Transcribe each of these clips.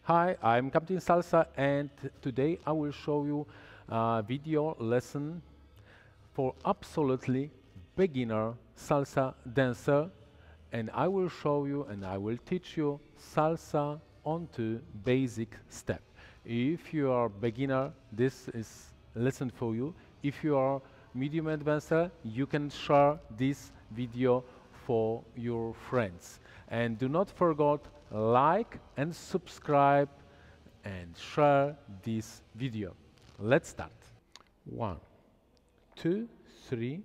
Hi, I'm Captain Salsa, and today I will show you a video lesson for absolutely beginner salsa dancer, and I will show you and I will teach you salsa onto basic step. If you are beginner, this is lesson for you. If you are medium advanced, you can share this video for your friends. And do not forget like and subscribe and share this video. Let's start. 1, 2, 3,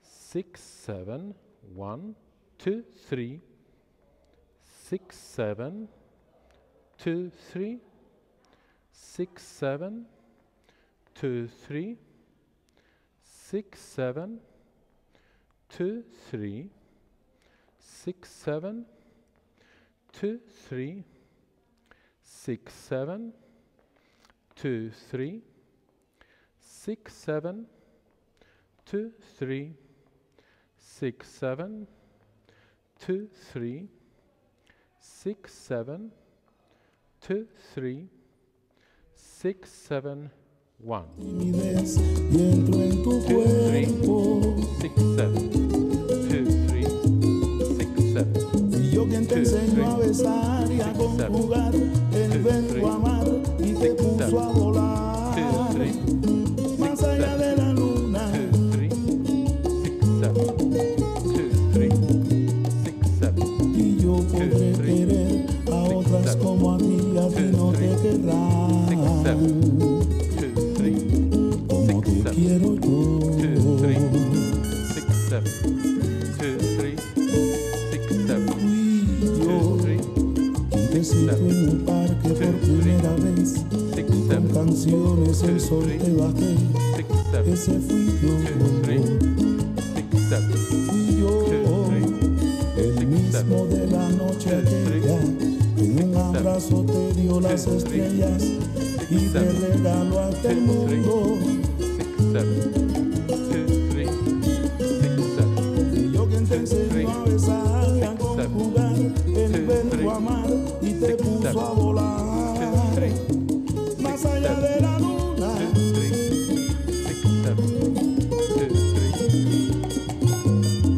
6, 7, 1, 2, 3, 6, 7, 2, 3, 6, 7, 2, 3, 6, 7, 2, 3, 6, 7, 2, 3, 6, 7, 2, 3, 6, 7, 2, 3, 6, 7, 2, 3, 6, 7, 2, 3, 6, 7, 1. 2, 3, 6, 7. 2, 3, 6, 7. Y yo quien te enseño a besar y a conjugar el verbo amar y te puso a volar más allá de la luna. 2, 3, 6, 7. 2, 3, 6, 7. Y yo podré querer a otras como a ti no te querrán. 2, 3, como te quiero yo. 2, 3, 6, 7. 2, 3, 6, 7. Te siento en un parque por primera vez y con canciones el sol te bajé. Ese fui yo, fui yo, el mismo de la noche aquella. En un abrazo te dio las estrellas y te regaló hasta el mundo. Y yo quien te enseñó a besar y a conjugar el verbo amar y te puso a volar más allá de la luna.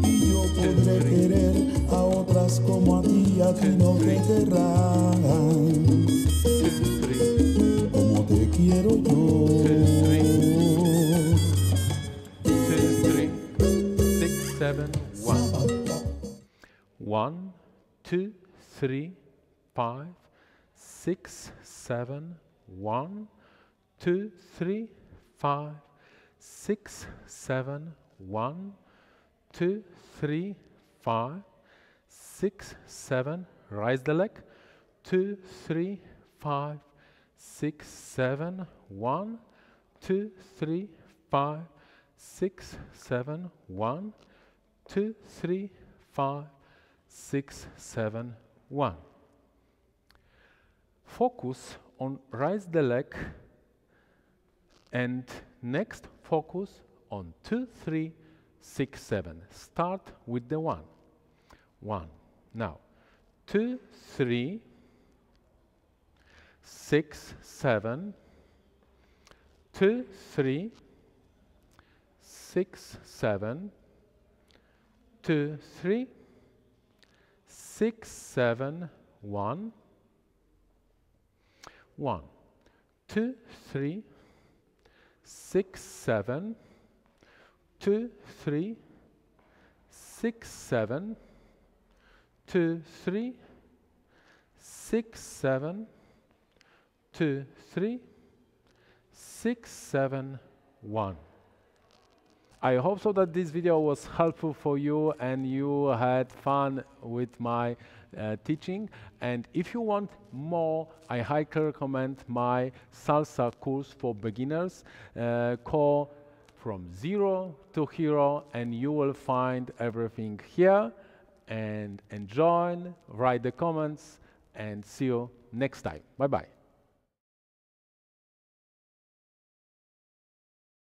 Y yo podré querer a otras como a ti no te querrán, como te quiero yo. 7, 1. 1, 2, 3, 5, 6, 7, 1, 2, 3, 5, 6, 7, 1, 2, 3, 5, 6, 7, rise the leg, 2, 3, 5, 6, 7, 1, 2, 3, 5, 6, 7, 1, 2, 3, 5, 6, 7, 1. Focus on raise the leg and next focus on 2, 3, 6, 7. Start with the 1. 1. Now 2, 3, 6, 7, 2, 3, 6, 7, 2, 3, 6, 7, 1, 1, 2, 3, 6, 7, 2, 3, 6, 7, 2, 3, 6, 7, 2, 3, 6, 7, 1. I hope so that this video was helpful for you and you had fun with my teaching. And if you want more, I highly recommend my salsa course for beginners. Call from 0 to hero and you will find everything here. And enjoy, write the comments, and see you next time. Bye-bye.